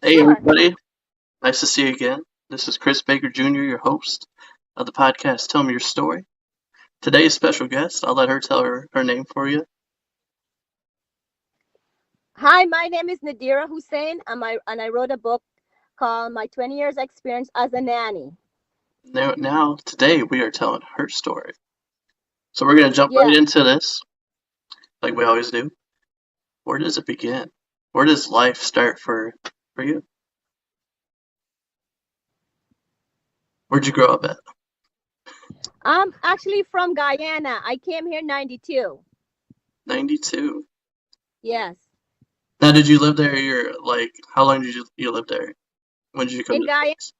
Hey Sure. everybody, nice to see you again. This is Chris Baker Jr., your host of the podcast Tell Me Your Story. Today's special guest, I'll let her tell her name for you. Hi, my name is Nadira Hussain, and I wrote a book called My 20 Years Experience as a Nanny. Now, today we are telling her story. So we're going to jump right Yeah. into this, like we always do. Where does it begin? Where does life start for you? Where'd you grow up at? I'm actually from Guyana. I came here 92. 92. Yes. Now, did you live there? How long did you live there? When did you come In to the Guyana, States?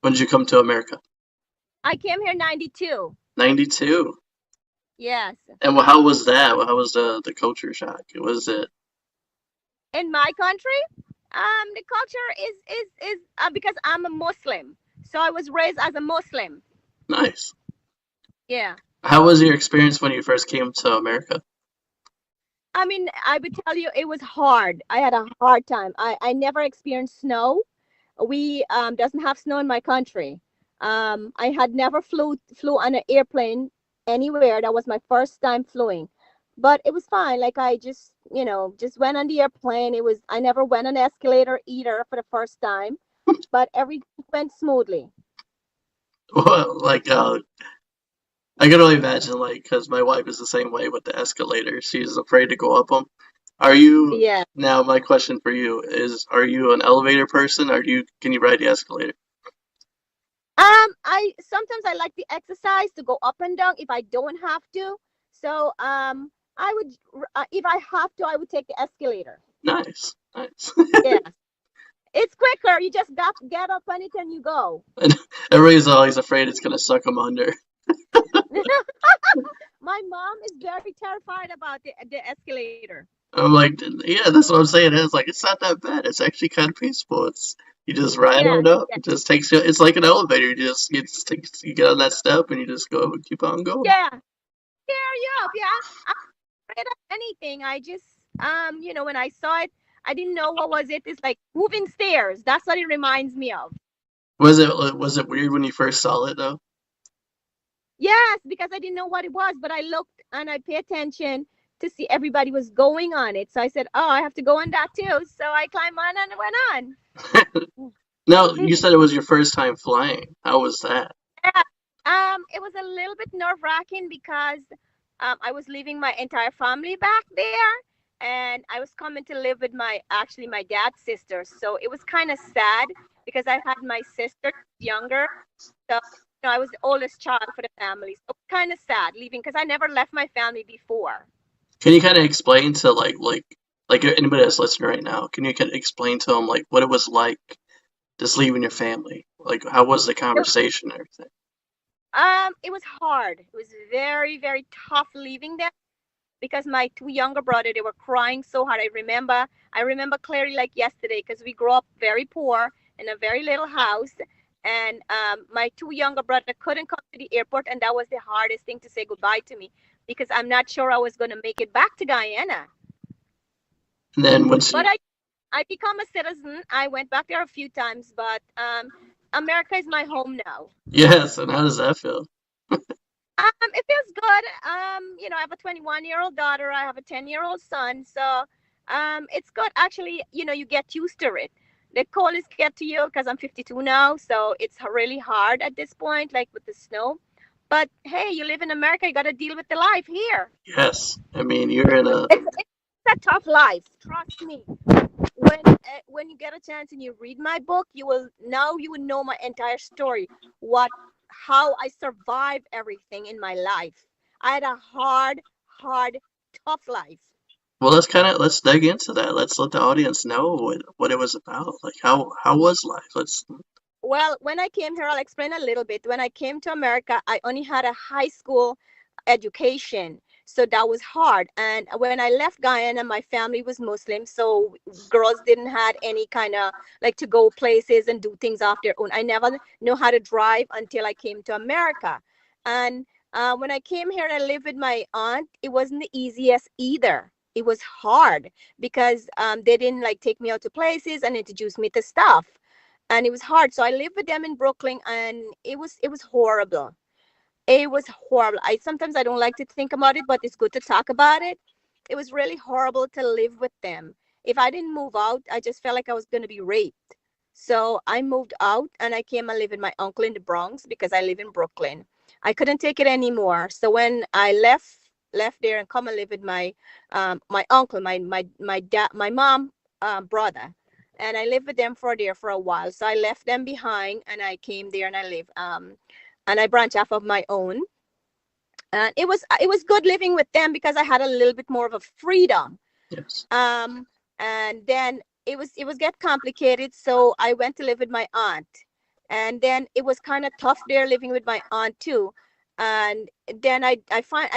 When did you come to America? I came here 92. 92. Yes. And how was that? How was the culture shock? Was it In my country, the culture is because I'm a Muslim. So I was raised as a Muslim. nice? Yeah. How was your experience when you first came to America? I mean, I would tell you it was hard. I had a hard time. I never experienced snow. We doesn't have snow in my country. I had never flew on an airplane anywhere. That was my first time flying, but it was fine. Like I just went on the airplane. I never went on the escalator either for the first time, but everything went smoothly. Well, I can only imagine, because my wife is the same way with the escalator. She's afraid to go up them. Are you Yeah. now? My question for you is: are you an elevator person? Can you ride the escalator? I sometimes I like the exercise to go up and down if I don't have to. So I would if I have to, I would take the escalator. Nice, nice. Yeah. It's quicker. You just got get up on it and you go. And everybody's always afraid it's gonna suck them under. My mom is very terrified about the escalator. I'm like, yeah, that's what I'm saying. It's not that bad. It's actually kind of peaceful. You just ride Yeah, on up. yeah, It just takes you. It's like an elevator. You get on that step and you just go keep on going. yeah. Scare you up. Yeah, I'm afraid of anything. I just when I saw it, I didn't know what was it. It's like moving stairs. That's what it reminds me of. Was it weird when you first saw it though? Yes, because I didn't know what it was, but I looked and I pay attention to see everybody was going on it. So I said, "Oh, I have to go on that too." So I climbed on and went on. No, you said it was your first time flying. How was that? Yeah. It was a little bit nerve-wracking because I was leaving my entire family back there, and I was coming to live with my dad's sister. So it was kind of sad because I had my sister younger, so I was the oldest child for the family. So kind of sad leaving because I never left my family before. Can you kind of explain to anybody that's listening right now? Can you kind of explain to them what it was like just leaving your family? Like how was the conversation and everything? It was hard. It was very, very tough leaving them because my two younger brother they were crying so hard. I remember clearly like yesterday because we grew up very poor in a very little house, and my two younger brother couldn't come to the airport, and that was the hardest thing to say goodbye to me because I'm not sure I was going to make it back to Guyana. And then once But you, I become a citizen. I went back there a few times, but America is my home now. yes, and how does that feel? It feels good. I have a 21-year-old daughter. I have a 10-year-old son. So, it's good. Actually, you get used to it. The cold is get to you because I'm 52 now. So it's really hard at this point, like with the snow. But hey, you live in America. You got to deal with the life here. Yes, I mean you're in a It's a tough life. Trust me. When you get a chance and you read my book, you will know my entire story. What How I survived everything in my life. I had a hard, tough life. well. Let's dig into that. Let's let the audience know what it was about. Like how was life? Let's Well, when I came here, I'll explain a little bit. When I came to America, I only had a high school education. So that was hard. And when I left Guyana, my family was Muslim. So girls didn't had any kind of like to go places and do things off their own. I never know how to drive until I came to America. And when I came here and I lived with my aunt, it wasn't the easiest either. it was hard because they didn't like take me out to places and introduce me to stuff, and it was hard. So I lived with them in Brooklyn, and it was horrible. It was horrible. I don't like to think about it, but it's good to talk about it. It was really horrible to live with them. If I didn't move out, I just felt like I was going to be raped. So I moved out and I came and lived with my uncle in the Bronx because I live in Brooklyn. I couldn't take it anymore. So when I left there and come and live with my uncle, my dad, my mom, brother, and I lived with them for a while. So I left them behind and I came there and I live and I branched off of my own. And it was good living with them because I had a little bit more of a freedom. Yes. And then it was get complicated, so I went to live with my aunt, and then it was kind of tough there living with my aunt too. And then I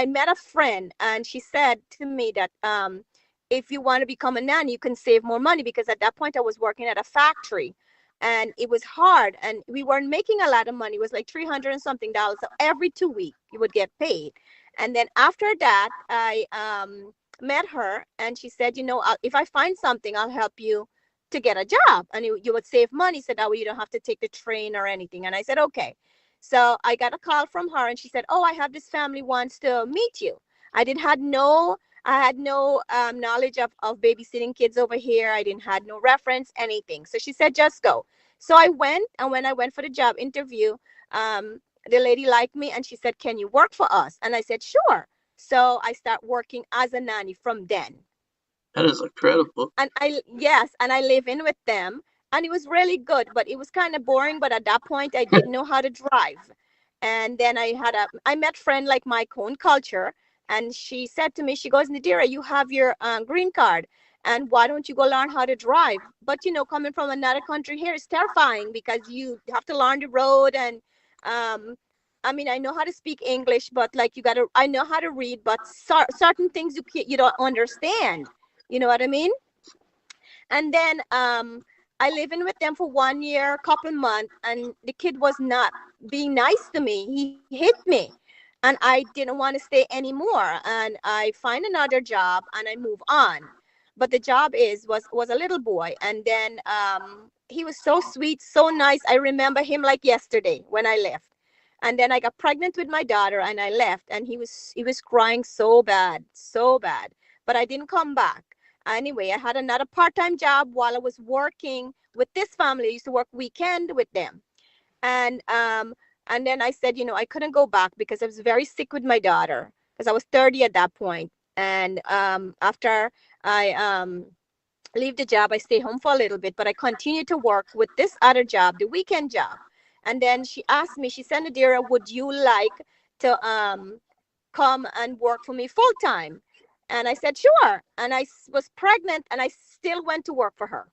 met a friend, and she said to me that if you want to become a nanny, you can save more money, because at that point I was working at a factory and it was hard and we weren't making a lot of money. It was like 300 and something dollars. So every 2 weeks you would get paid. And then after that, I met her and she said, if I find something, I'll help you to get a job, and you would save money, so that way you don't have to take the train or anything. And I said, okay. So I got a call from her and she said, oh, I have this family wants to meet you. I had no knowledge of babysitting kids over here. I didn't had no reference, anything. So she said, just go. So I went, and when I went for the job interview, the lady liked me and she said, can you work for us? And I said, sure. So I start working as a nanny from then. That is incredible. And I live in with them, and it was really good, but it was kind of boring. But at that point I didn't know how to drive. And then I met friend like my own culture, and she said to me, she goes, Nadira, you have your green card, and why don't you go learn how to drive? But coming from another country here is terrifying, because you have to learn the road. And um I mean, I know how to speak English, but like I know how to read, but certain things you don't understand. You know what I mean? And then I live in with them for 1 year, couple months, and the kid was not being nice to me. He hit me, and I didn't want to stay anymore. And I find another job and I move on. But the job was a little boy, and then he was so sweet, so nice. I remember him like yesterday when I left. And then I got pregnant with my daughter and I left, and he was crying so bad, so bad. But I didn't come back. Anyway, I had another part-time job while I was working with this family. I used to work weekend with them. And then I said, I couldn't go back because I was very sick with my daughter, because I was 30 at that point. And after I leave the job, I stay home for a little bit, but I continued to work with this other job, the weekend job. And then she asked me, she said, Nadira, would you like to come and work for me full time? And I said, sure. And I was pregnant and I still went to work for her.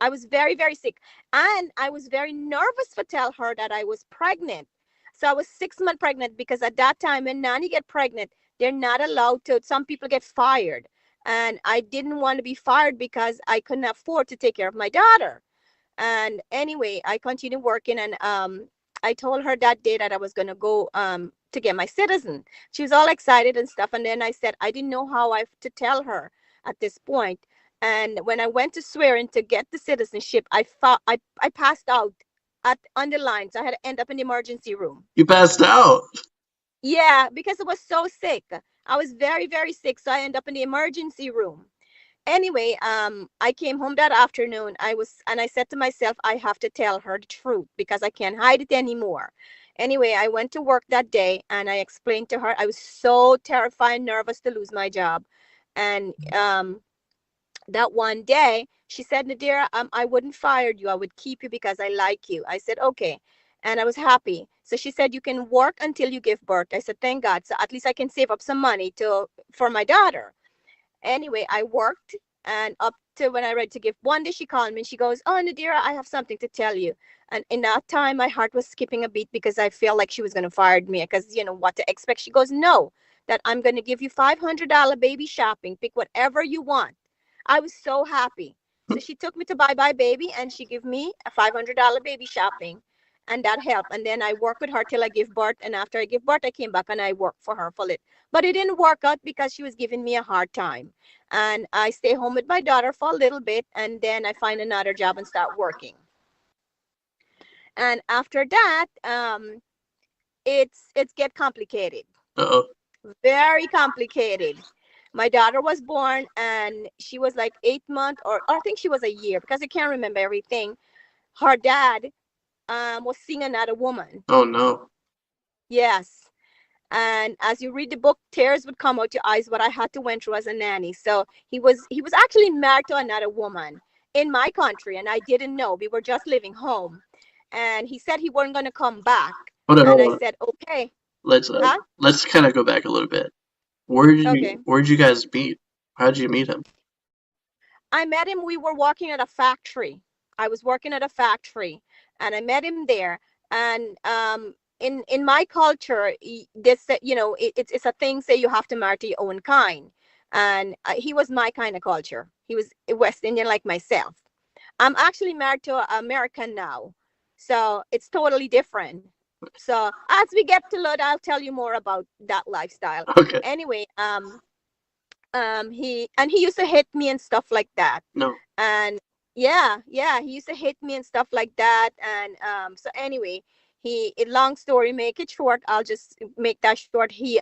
I was very, very sick. And I was very nervous to tell her that I was pregnant. So I was 6 months pregnant, because at that time when nanny get pregnant, they're not allowed to, some people get fired. And I didn't want to be fired because I couldn't afford to take care of my daughter. And anyway, I continued working, and I told her that day that I was going to go to get my citizen. She was all excited and stuff. And then I said, I didn't know how to tell her at this point. And when I went to swear in to get the citizenship, I passed out on the line. So I had to end up in the emergency room. You passed out. Yeah, because I was so sick. I was very, very sick. So I ended up in the emergency room. Anyway, I came home that afternoon. I said to myself, I have to tell her the truth because I can't hide it anymore. Anyway, I went to work that day and I explained to her I was so terrified, nervous to lose my job. And that one day she said, Nadira, I wouldn't fire you. I would keep you because I like you. I said, okay. And I was happy. So she said, you can work until you give birth. I said, thank God. So at least I can save up some money for my daughter. Anyway, I worked, and up to when I ready to give, one day she called me and she goes, oh, Nadira, I have something to tell you. And in that time, my heart was skipping a beat because I felt like she was going to fire me, because, what to expect. She goes, no, that I'm going to give you $500 baby shopping. Pick whatever you want. I was so happy. So she took me to Bye Bye Baby and she gave me a $500 baby shopping. and that helped. And then I worked with her till I gave birth. And after I gave birth, I came back and I worked for her for it. But it didn't work out because she was giving me a hard time. And I stay home with my daughter for a little bit, and then I find another job and start working. And after that, it's get complicated, Uh-oh. very complicated. My daughter was born, and she was like 8 months, or I think she was a year, because I can't remember everything. Her dad was seeing another woman. Oh no. Yes. And as you read the book, tears would come out your eyes, what I had to went through as a nanny. So he was actually married to another woman in my country, and I didn't know. We were just living home, and he said he wasn't going to come back. Hold on, And hold I on. said, okay. Let's Huh? let's kind of go back a little bit. Okay. Where did you guys meet? How did you meet him? I met him. We were working at a factory. I was working at a factory, and I met him there. And in my culture, this it's a thing. Say you have to marry your own kind, and he was my kind of culture. He was West Indian like myself. I'm actually married to an American now, so it's totally different. So as we get to Lud, I'll tell you more about that lifestyle. Okay. Anyway, he used to hit me and stuff like that. No. And yeah, he used to hit me and stuff like that. And so anyway, long story make it short, I'll just make that short. He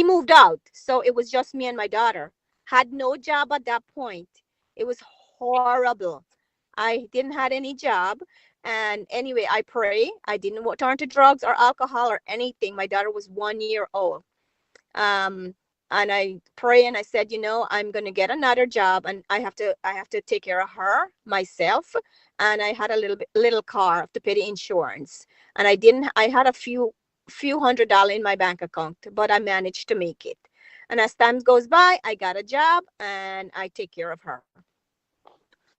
moved out, so it was just me and my daughter. Had no job at that point. It was horrible. I didn't had any job. And anyway, I pray I didn't turn to drugs or alcohol or anything. My daughter was 1 year old. um and I pray and I said, I'm going to get another job, and I have to take care of her myself. And I had a little car to pay the insurance, and I had a few $100 in my bank account, but I managed to make it. And as time goes by, I got a job and I take care of her.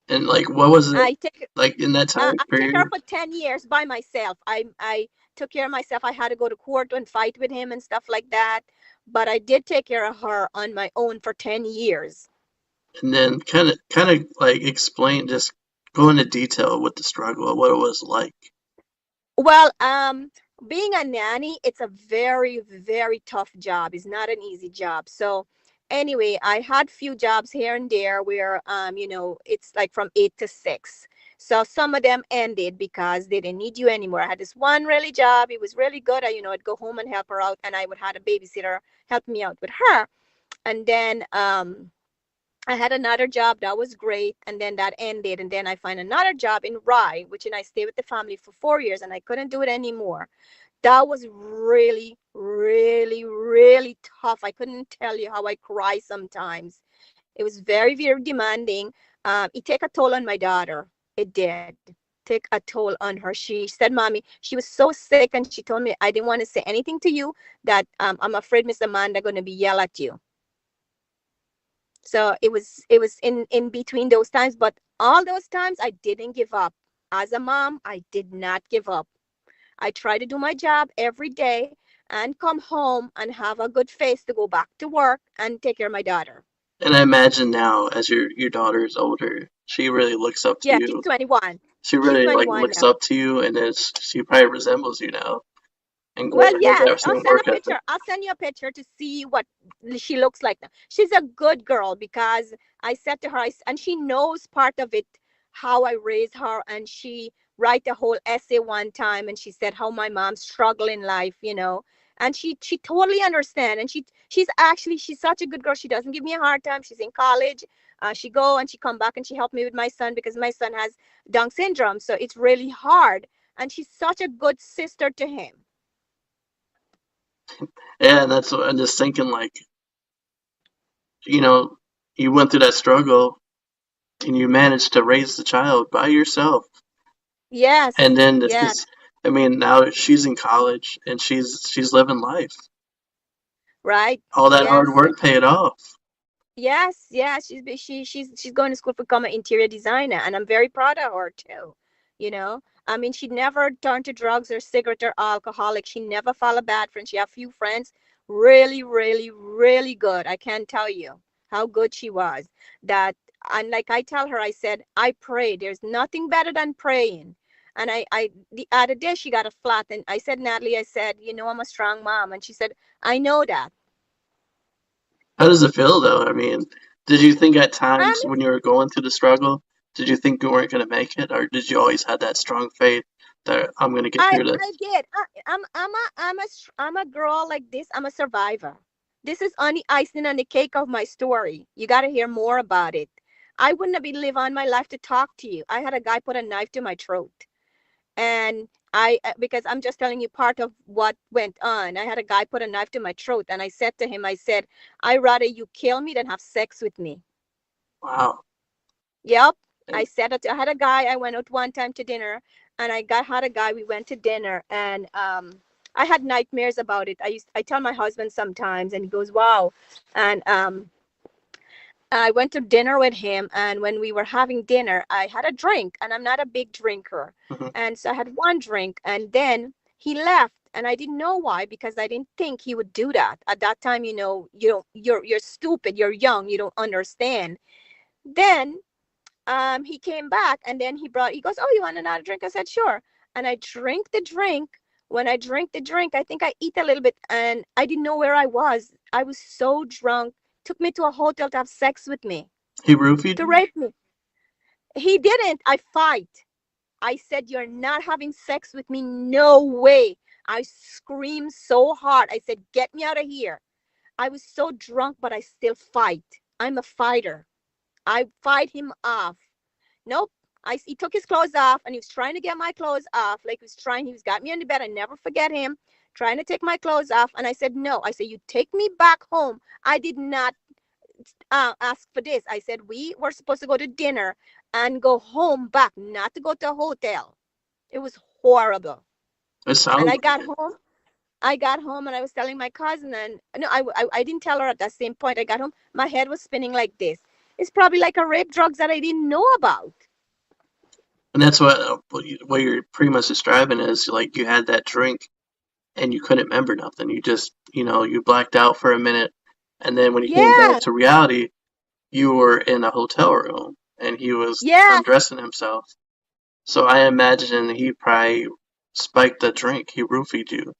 And like, what was it I take like in that time I took her period? for 10 years by myself. I took care of myself. I had to go to court and fight with him and stuff like that. But I did take care of her on my own for 10 years. And then kind of like explain, just go into detail with the struggle, what it was like. Well, being a nanny, it's a very, very tough job. It's not an easy job. So anyway, I had few jobs here and there where it's like from 8 to 6. So some of them ended because they didn't need you anymore. I had this one really job. It was really good. I'd go home and help her out, and I would have a babysitter help me out with her. And then I had another job that was great, and then that ended, and then I find another job in Rye, which, and I stayed with the family for 4 years, and I couldn't do it anymore. That was really, really, really tough. I couldn't tell you how I cry sometimes. It was very, very demanding. It took a toll on my daughter. It did take a toll on her. She said, "Mommy," she was so sick, and she told me, "I didn't want to say anything to you, that I'm afraid Miss Amanda going to be yell at you." So it was in between those times, but all those times I didn't give up. As a mom, I did not give up. I try to do my job every day and come home and have a good face to go back to work and take care of my daughter. And I imagine now, as your daughter is older, she really looks up to Yeah, she's you. 21. She She's really like 21 looks now. up to you, and she probably resembles you now, and Well, with yes, that I'll same send a work ethic. picture. I'll send you a picture to see what she looks like now. She's a good girl, because I said to her, and she knows part of it, how I raised her, and she write a whole essay one time, and she said how my mom struggled in life. And she totally understand, and she's such a good girl. She doesn't give me a hard time. She's in college. She go and she come back and she helped me with my son, because my son has Down syndrome, so it's really hard. And she's such a good sister to him. Yeah, and that's what I'm just thinking. Like, you know, you went through that struggle, and you managed to raise the child by yourself. And Yes, then yeah, I mean, now she's in college and she's living life. right. All that hard Yes, work paid off. yes, yeah. She's going to school to become an interior designer, and I'm very proud of her too. I mean, she never turned to drugs or cigarette or alcoholic. She never followed a bad friend. She had few friends, really, really, really good. I can't tell you how good she was. That, and like I tell her, I said, I pray. There's nothing better than praying. And the other day she got a flat, and I said, Natalie, I said, I'm a strong mom. And she said, I know that. How does it feel though? I mean, did you think at times Um, when you were going through the struggle, did you think you weren't going to make it, or did you always have that strong faith that I'm going to get through I this? did. I'm a girl like this. I'm a survivor. This is only icing on the cake of my story. You got to hear more about it. I wouldn't have been live on my life to talk to you. I had a guy put a knife to my throat, and because I'm just telling you part of what went on. I had a guy put a knife to my throat, and I said to him, I said, I rather you kill me than have sex with me. Wow. Yep. I And said it. I had a guy. I went out one time to dinner, and had a guy. We went to dinner, and I had nightmares about it. I tell my husband sometimes, and he goes, "Wow." And I went to dinner with him, and when we were having dinner, I had a drink, and I'm not a big drinker, mhm. and so I had one drink, and then he left. And I didn't know why, because I didn't think he would do that. At that time, you're stupid, you're young, you don't understand. Then he came back, and then he goes, oh, you want another drink? I said, sure. And I drink the drink. When I drink the drink, I think I eat a little bit, and I didn't know where I was. I was so drunk. Took me to a hotel to have sex with me, He roofied to you? rape me. He didn't. I fight. I said, you're not having sex with me. No way. I screamed so hard. I said, get me out of here. I was so drunk, but I still fight. I'm a fighter. I fight him off. Nope. He took his clothes off, and he was trying to get my clothes off. Like he was got me on the bed. I never forget him trying to take my clothes off. And I said, no. I said, you take me back home. I did not ask for this. I said, we were supposed to go to dinner and go home back, not to go to a hotel. It was horrible. It And sounds I like got it. home. I got home, and I was telling my cousin, and no, I didn't tell her at that same point. I got home. My head was spinning like this. It's probably like a rape drugs that I didn't know about. And that's what you're pretty much describing is like you had that drink and you couldn't remember nothing. You just, you blacked out for a minute, and then when you came back Yeah, to reality, you were in a hotel room and he was yeah, undressing himself. So I imagine he probably spiked the drink. He roofied you.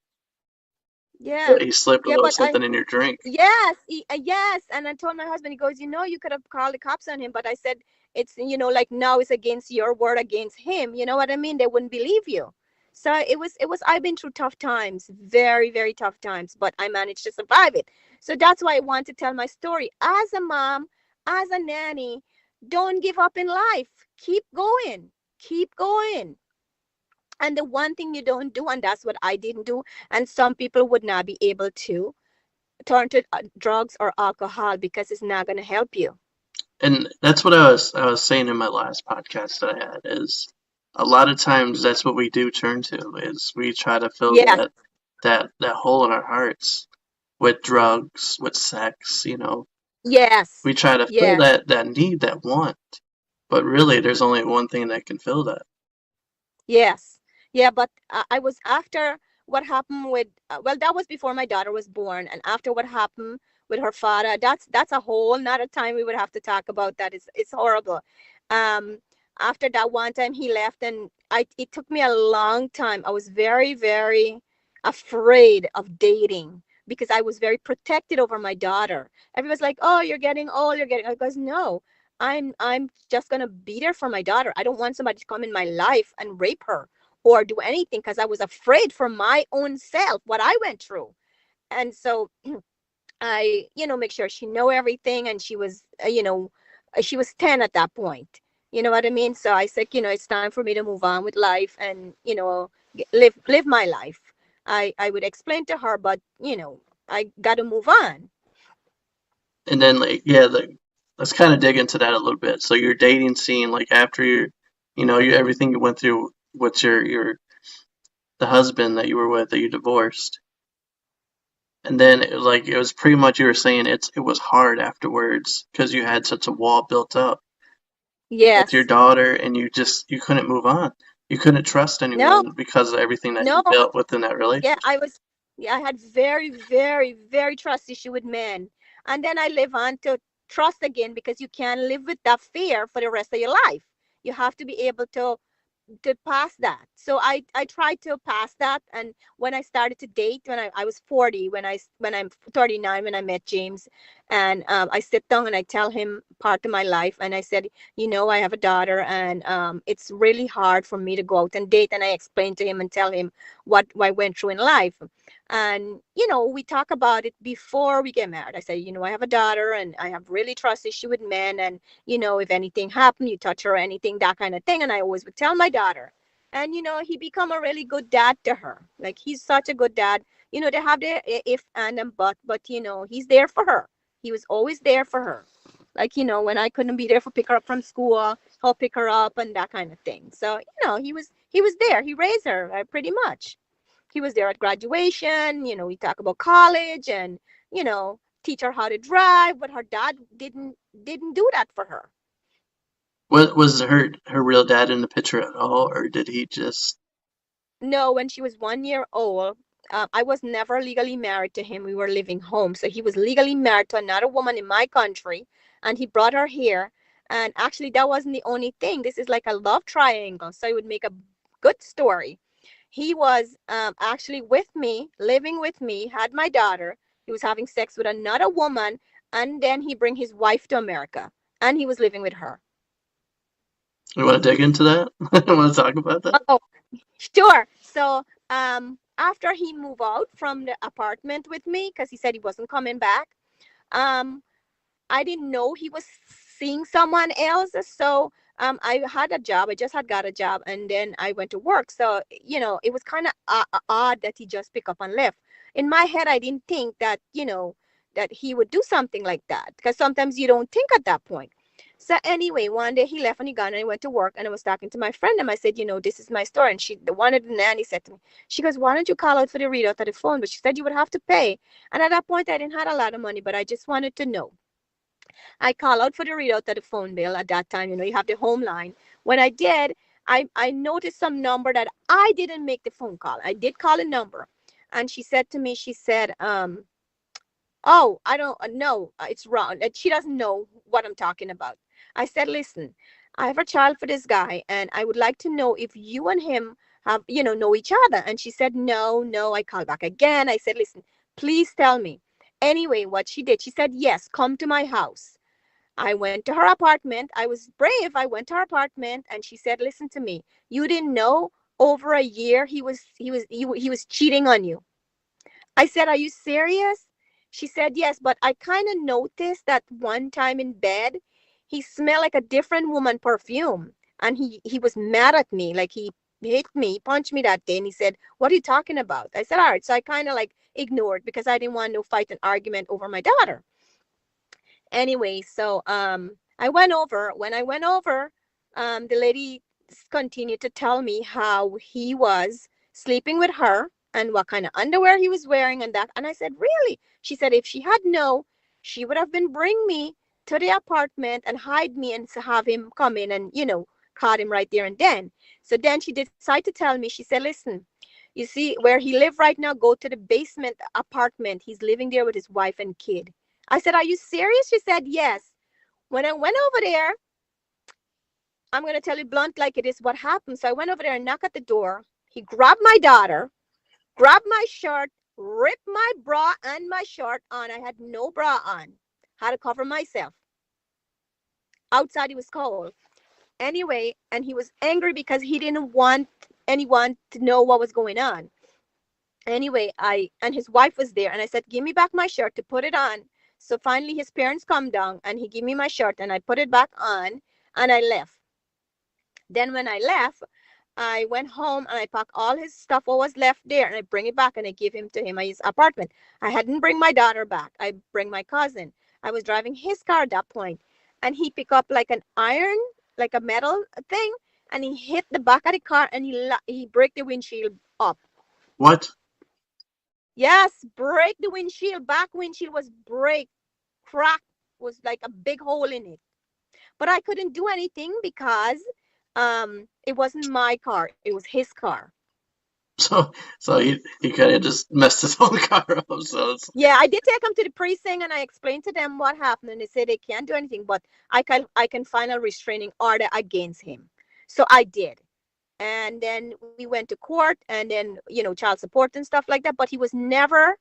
yeah, He slipped a yeah. little But something in your drink. yes, yes. And I told my husband, he goes, you could have called the cops on him. But I said, it's, like now it's against your word against him. You know what I mean? They wouldn't believe you. So I've been through tough times, very, very tough times, but I managed to survive it. So that's why I want to tell my story. As a mom, as a nanny, don't give up in life. Keep going. Keep going. And the one thing you don't do, and that's what I didn't do, and some people would not be able to turn to drugs or alcohol, because it's not going to help you. And that's what I was saying in my last podcast that I had is a lot of times that's what we do turn to is we try to fill Yes, that hole in our hearts with drugs, with sex. yes, We try to fill yes, that need, that want. But really there's only one thing that can fill that. yes. Yeah, but I was after what happened with, well, that was before my daughter was born, and after what happened with her father, that's a whole nother time we would have to talk about that. It's horrible. Um, After that one time he left, and it took me a long time. I was very, very afraid of dating, because I was very protected over my daughter. Everyone's like, "Oh, you're getting old. You're getting." I goes, "No, I'm just gonna be there for my daughter. I don't want somebody to come in my life and rape her or do anything, because I was afraid for my own self what I went through." And so I, make sure she know everything. And she was 10 at that point. You know what I mean? So I said, it's time for me to move on with life, and, live my life. I would explain to her, but, I got to move on. And then like yeah, let's kind of dig into that a little bit. So your dating scene, like after you everything you went through with your the husband that you were with that you divorced, and then it was pretty much you were saying it was hard afterwards because you had such a wall built up with your Yes. daughter, and you couldn't move on. You couldn't trust No, anyone because of everything that no. you built within that Yeah, relationship. I had very, very, very trust issue with men. And then I live on to trust again, because you can't live with that fear for the rest of your life. You have to be able to pass that. So I tried to pass that. And when I started to date, when I was 40, when I'm 39, when I met James, and I sit down and I tell him part of my life, and I said, I have a daughter, and it's really hard for me to go out and date. And I explained to him and tell him what I went through in life. And we talk about it before we get married. I say, I have a daughter, and I have really trust issue with men, and if anything happened, you touch her or anything, that kind of thing. And I always would tell my daughter. And, he become a really good dad to her. Like, he's such a good dad. They have their if and but, he's there for her. He was always there for her. Like, when I couldn't be there for pick her up from school, he'll pick her up and that kind of thing. So, he was there. He raised her pretty much. He was there at graduation. We talk about college and, teach her how to drive, but her dad didn't do that for her. What was her real dad in the picture at all, or did he just? No, when she was 1 year old, I was never legally married to him. We were living home. So he was legally married to another woman in my country, and he brought her here. And actually, that wasn't the only thing. This is like a love triangle. So it would make a good story. He was actually with me, living with me, had my daughter. He was having sex with another woman, and then he bring his wife to America, and he was living with her. You want to dig into that? Want to talk about that? Oh, sure. So, after he moved out from the apartment with me, because he said he wasn't coming back, um, I didn't know he was seeing someone else. So, I had a job. I just had got a job, and then I went to work. So, it was kind of odd that he just picked up and left. In my head, I didn't think that, that he would do something like that, because sometimes you don't think at that point. So anyway, one day he left and he gone, and I went to work, and I was talking to my friend, and I said, this is my story. And the one of the nanny said to me, she goes, why don't you call out for the readout of the phone? But she said you would have to pay. And at that point, I didn't have a lot of money, but I just wanted to know. I call out for the readout of the phone bill at that time. You have the home line. When I did, I noticed some number that I didn't make the phone call. I did call a number. And she said to me, she said, oh, I don't know. It's wrong. She doesn't know what I'm talking about. I said, listen, I have a child for this guy, and I would like to know if you and him have, know each other. And she said, no, no. I called back again. I said, listen, please tell me. Anyway, what she did, she said, yes, come to my house. I went to her apartment. I was brave. I went to her apartment, and she said, listen to me. You didn't know over a year he was cheating on you. I said, are you serious? She said, yes, but I kind of noticed that one time in bed, he smelled like a different woman perfume. And he was mad at me. Like, he hit me, punched me that day. And he said, what are you talking about? I said, all right. So I kind of like ignored, because I didn't want no fight and argument over my daughter. Anyway, so I went over. When I went over, the lady continued to tell me how he was sleeping with her and what kind of underwear he was wearing and that. And I said, really? She said, if she had known, she would have been bring me to the apartment and hide me and have him come in and, caught him right there and then. So then she decided to tell me, she said, listen, you see where he live right now, go to the basement apartment. He's living there with his wife and kid. I said, are you serious? She said, yes. When I went over there, I'm going to tell you blunt like it is what happened. So I went over there and knocked at the door. He grabbed my daughter, grabbed my shirt, ripped my bra and my shirt on. I had no bra on. Had to cover myself. Outside it was cold. Anyway, and he was angry because he didn't want anyone to know what was going on. Anyway, and his wife was there, and I said, give me back my shirt to put it on. So finally his parents come down, and he gave me my shirt, and I put it back on, and I left. Then when I left, I went home and I packed all his stuff what was left there, and I bring it back and I give him to him at his apartment. I hadn't bring my daughter back. I bring my cousin. I was driving his car at that point, and he picked up like an iron, like a metal thing, and he hit the back of the car, and he break the windshield up. What? Yes, break the windshield. Back windshield was break, crack, was like a big hole in it. But I couldn't do anything because it wasn't my car. It was his car. So he kind of just messed his own car up. So it's Yeah, I did take him to the precinct, and I explained to them what happened, and they said they can't do anything, but I can find a restraining order against him. So I did. and then we went to court, and then child support and stuff like that. But he was never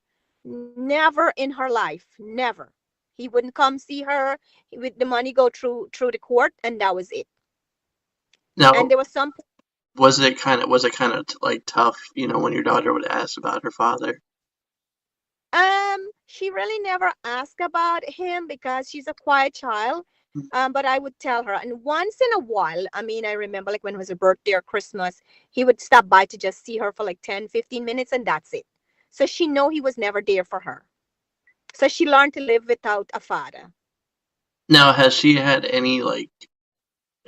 in her life, never. He wouldn't come see her. He would the money go through the court, and that was it. And Now, there was some. was it kind of like tough, when your daughter would ask about her father? She really never asked about him because she's a quiet child. But I would tell her, and once in a while, I mean, I remember like when it was her birthday or Christmas, he would stop by to just see her for like 10, 15 minutes, and that's it. So she know he was never there for her. So she learned to live without a father. Now, has she had any like,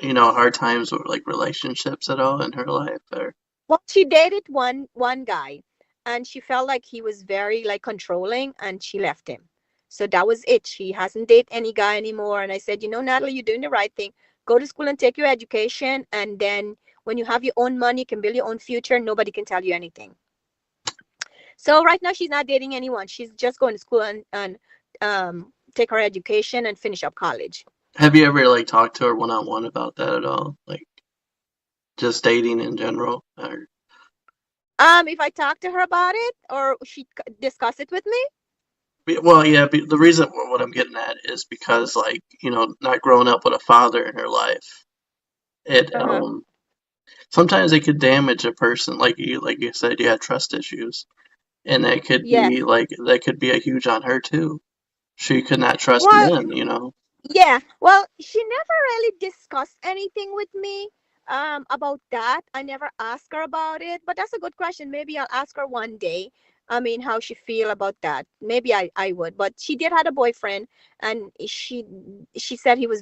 hard times or like relationships at all in her life? Or Well, she dated one guy, and she felt like he was very like controlling, and she left him. So that was it. She hasn't dated any guy anymore. And I said, Natalie, you're doing the right thing. Go to school and take your education, and then when you have your own money, you can build your own future. Nobody can tell you anything. So right now she's not dating anyone. She's just going to school and take her education and finish up college. have you ever like talked to her one on one about that at all? Like just dating in general? Or If I talk to her about it or she discuss it with me. well, yeah, the reason what I'm getting at is because like, not growing up with a father in her life, it Uh-huh. sometimes it could damage a person. Like you said, you had trust issues, and Yeah. that could be a huge on her too. She could not trust Well, men. yeah, well, she never really discussed anything with me about that. I never asked her about it, but that's a good question. Maybe I'll ask her one day. I mean, how she feel about that. Maybe I would, but she did had a boyfriend, and she said he was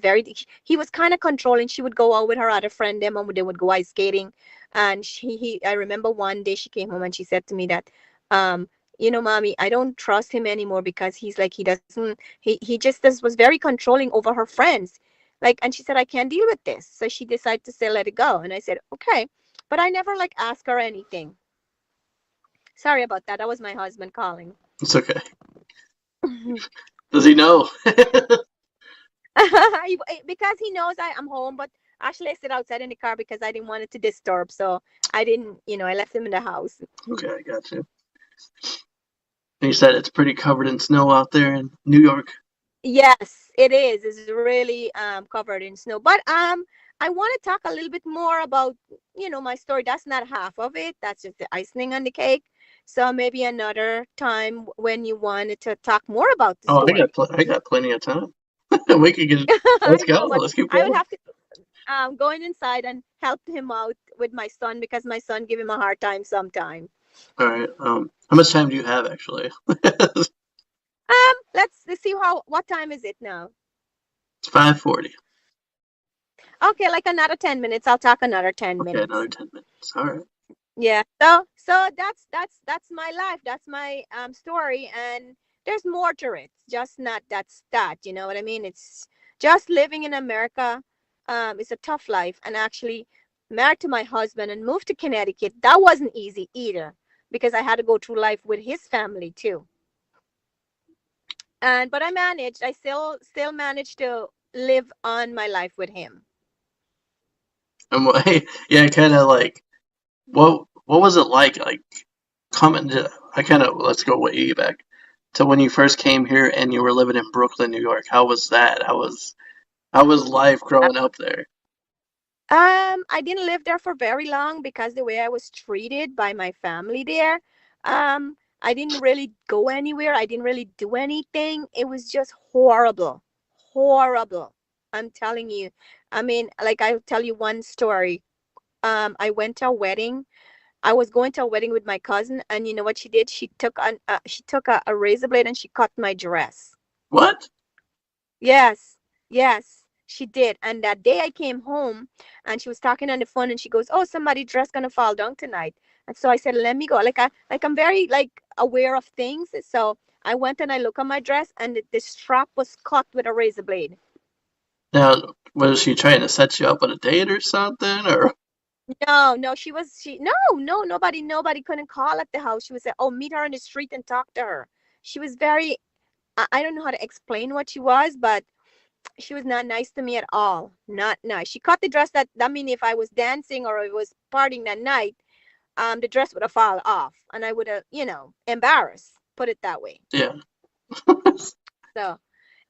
kind of controlling. She would go out with her other friend, them, and they would go ice skating. And I remember one day she came home and she said to me that, um, mommy, I don't trust him anymore because he's like he just was very controlling over her friends. Like, and she said, I can't deal with this. So she decided to say, let it go. And I said, okay. But I never like ask her anything. Sorry about that. That was my husband calling. It's okay. Does he know? Because he knows I'm home, but actually I sit outside in the car because I didn't want it to disturb. So I didn't, I left him in the house. Okay, I got you. And you said it's pretty covered in snow out there in New York. Yes, it is. It's really covered in snow. But I want to talk a little bit more about, my story. That's not half of it. That's just the icing on the cake. So maybe another time when you wanted to talk more about the Oh, story. I got plenty of time. We could get. Let's I go. know, but Let's keep I would going. have to go inside and help him out with my son because my son give him a hard time sometime. All right. How much time do you have actually? It's Let's see what time is it now? 5:40. Okay, like another 10 minutes. I'll talk another ten Okay, another minutes. 10 minutes. All right. Yeah, so that's my life, that's my story, and there's more to it, just not that's that, you know what I mean? It's just living in America. It's a tough life, and actually married to my husband and moved to Connecticut, that wasn't easy either because I had to go through life with his family too. And but I managed, I still managed to live on my life with him. And what? Yeah, kind of like what was it like? Like coming to. I kind of let's go way back to when you first came here and you were living in Brooklyn, New York. How was that? How was life growing up there? I didn't live there for very long because the way I was treated by my family there, I didn't really go anywhere. I didn't really do anything. It was just horrible, horrible. I'm telling you. I mean, like I'll tell you one story. I went to a wedding. I was going to a wedding with my cousin, and you know what she did? She took a razor blade and she cut my dress. What? Yes, yes, she did. And that day I came home and she was talking on the phone and she goes, "Oh, somebody's dress gonna fall down tonight." And so I said, "Let me go." I'm very like aware of things. So I went and I looked at my dress and the strap was cut with a razor blade. Now, was she trying to set you up on a date or something? Or No, no, she no, no, nobody couldn't call at the house. She would say, "Oh, meet her on the street and talk to her." She was very I don't know how to explain what she was, but She was not nice to me at all. Not nice. She cut the dress that mean if I was dancing or I was partying that night, the dress would have fallen off and I would have, embarrassed, put it that way. Yeah. So,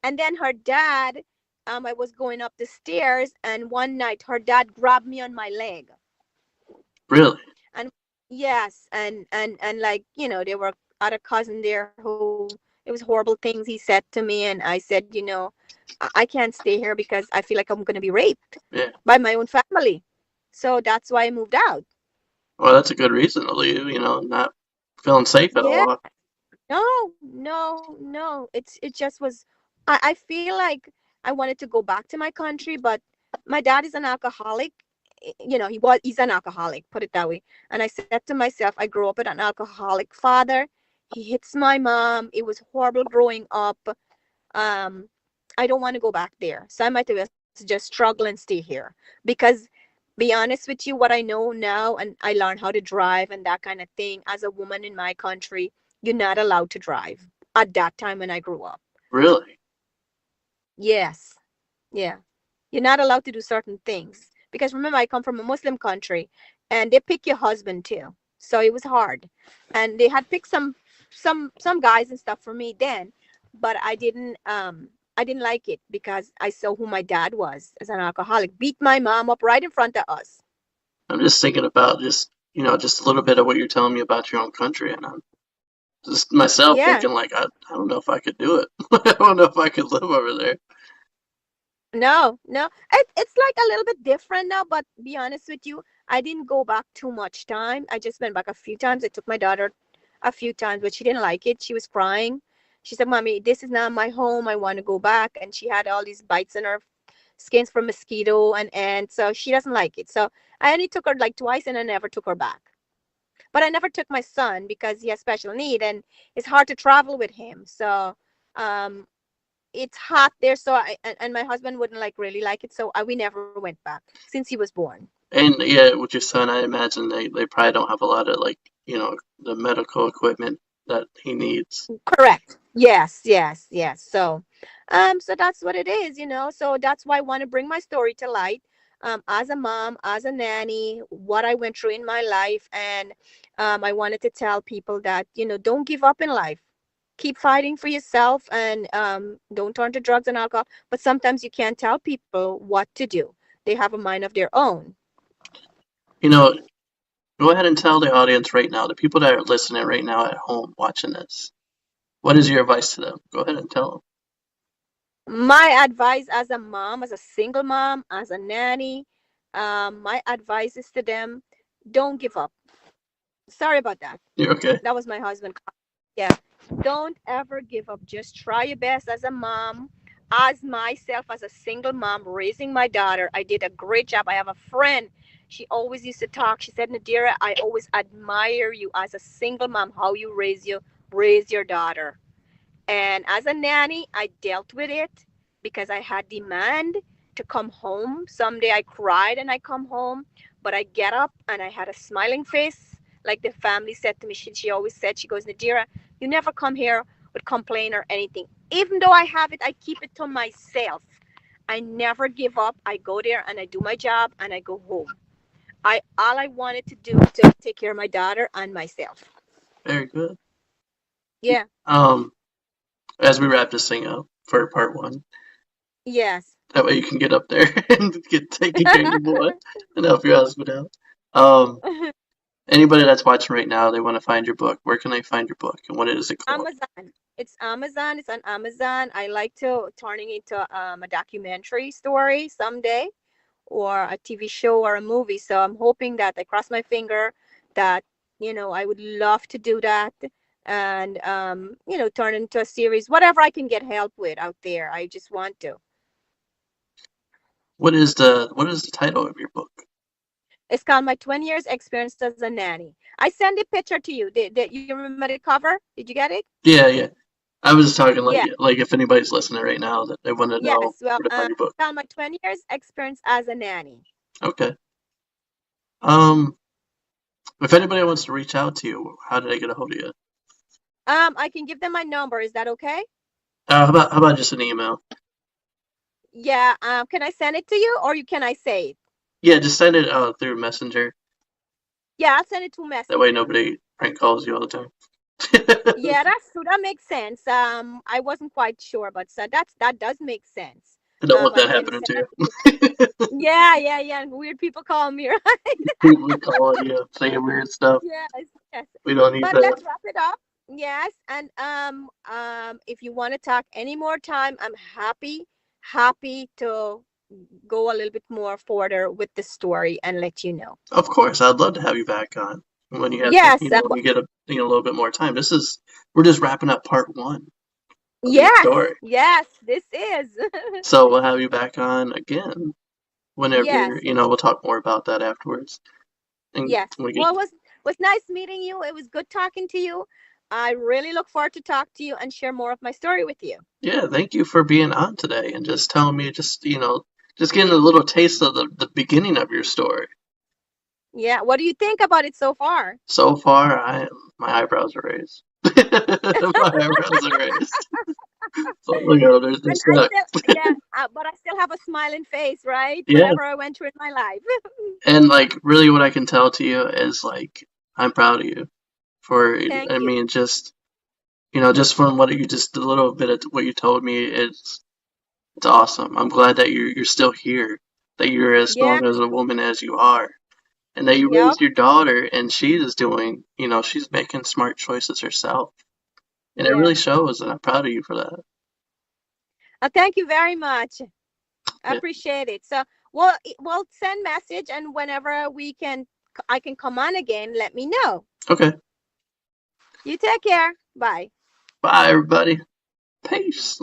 and then her dad, I was going up the stairs and one night her dad grabbed me on my leg. Really? And yes, and like, there were other cousin there who it was horrible things he said to me, and I said, I can't stay here because I feel like I'm going to be raped Yeah. by my own family. So that's why I moved out. Well, that's a good reason to leave, not feeling safe at Yeah. all. No, no, no. It just was. I feel like I wanted to go back to my country, but my dad is an alcoholic. He's an alcoholic, put it that way. And I said to myself, I grew up with an alcoholic father. He hits my mom. It was horrible growing up. Um, I don't want to go back there. So I might as well just struggle and stay here. Because be honest with you, what I know now, and I learned how to drive and that kind of thing. As a woman in my country, you're not allowed to drive at that time when I grew up. Really? Yes. Yeah. You're not allowed to do certain things. Because remember, I come from a Muslim country and they pick your husband too. So it was hard. And they had picked some guys and stuff for me then, but I didn't like it because I saw who my dad was as an alcoholic. Beat my mom up right in front of us. I'm just thinking about just a little bit of what you're telling me about your own country, and I'm just myself Yeah. thinking like, I don't know if I could do it. I don't know if I could live over there. No, no. It's like a little bit different now, but be honest with you, I didn't go back too much time. I just went back a few times. I took my daughter a few times, but she didn't like it. She was crying. She said, Mommy, this is not my home. I want to go back. And she had all these bites in her skins from mosquito and ants. So she doesn't like it. So I only took her like twice and I never took her back. But I never took my son because he has special need and it's hard to travel with him. So um it's hot there, so and my husband wouldn't like really like it, so we never went back since he was born. And yeah, with your son, I imagine they probably don't have a lot of like, the medical equipment that he needs. Correct. Yes, yes, yes. So that's what it is, so that's why I want to bring my story to light, as a mom, as a nanny, what I went through in my life. And I wanted to tell people that, don't give up in life. Keep fighting for yourself, and don't turn to drugs and alcohol. But sometimes you can't tell people what to do. They have a mind of their own. You know, Go ahead and tell the audience right now, the people that are listening right now at home watching this, what is your advice to them? Go ahead and tell them. My advice as a mom, as a single mom, as a nanny, my advice is to them: don't give up. Sorry about that. You're okay. That was my husband. Yeah. Don't ever give up. Just try your best as a mom. As myself, as a single mom raising my daughter, I did a great job. I have a friend. She always used to talk. She said, Nadira, I always admire you as a single mom, how raise your daughter. And as a nanny, I dealt with it because I had demand to come home. Someday I cried and I come home, but I get up and I had a smiling face. Like the family said to me, she always said, she goes, Nadira, you never come here with complaint or anything. Even though I have it, I keep it to myself. I never give up. I go there and I do my job and I go home. I all I wanted to do to take care of my daughter and myself. Very good. Yeah. Um, as we wrap this thing up for part one, Yes. that way you can get up there and get taking care of your boy and help your husband out. Um, Anybody that's watching right now, they want to find your book. Where can they find your book, and what is it called? Amazon. It's Amazon. It's on Amazon. I like to turning it into a documentary story someday, or a TV show or a movie. So I'm hoping that I cross my finger that I would love to do that, and turn into a series. Whatever I can get help with out there, I just want to. What is the title of your book? It's called My 20 Years Experience as a Nanny. I send a picture to you. Did you remember the cover? Did you get it? Yeah, yeah. I was just talking Yeah. like if anybody's listening right now that they want to know Yes. Well, where to find your book. it's called My 20 Years Experience as a Nanny. Okay. Um, if anybody wants to reach out to you, how do they get a hold of you? I can give them my number. Is that okay? How about just an email? Yeah. Can I send it to you, or can I say it? Yeah, just send it through Messenger. Yeah, I'll send it to That way Messenger. nobody prank calls you all the time. Yeah, that's true. That makes sense. I wasn't quite sure, but so that does make sense. I don't want I that can happening send to that you. to you. Yeah, yeah, yeah. And weird people call me, right? People calling you, saying weird stuff. Yes, yes. We don't need But that. let's wrap it up. Yes, and if you want to talk any more time, I'm happy to go a little bit more further with the story and let you know. Of course, I'd love to have you back on when you have, Yes, when you get a little bit more time. We're just wrapping up part one of your yes, story. yes. This is So we'll have you back on again whenever, yes, we'll talk more about that afterwards. And yes. we get, Well, it was nice meeting you. It was good talking to you. I really look forward to talk to you and share more of my story with you. yeah, thank you for being on today and just telling me, just getting a little taste of the beginning of your story. Yeah. What do you think about it so far? So far, my eyebrows are raised. My eyebrows are raised. So look at them, they're And I stuck. still, yeah, but I still have a smiling face, right? Yeah, Whatever I went through in my life. and like really, what I can tell to you is like I'm proud of you for. Thank I you. mean, just from what you just a little bit of what you told me, it's awesome. I'm glad that you're still here, that you're as Yeah. strong as a woman as you are, and that you Yep. raised your daughter, and she is doing, she's making smart choices herself, and it really Yes. shows, and I'm proud of you for that. Thank you very much. I Yeah. appreciate it. So we'll send message, and whenever I can come on again. Let me know. Okay. You take care. Bye. Bye, everybody. Peace.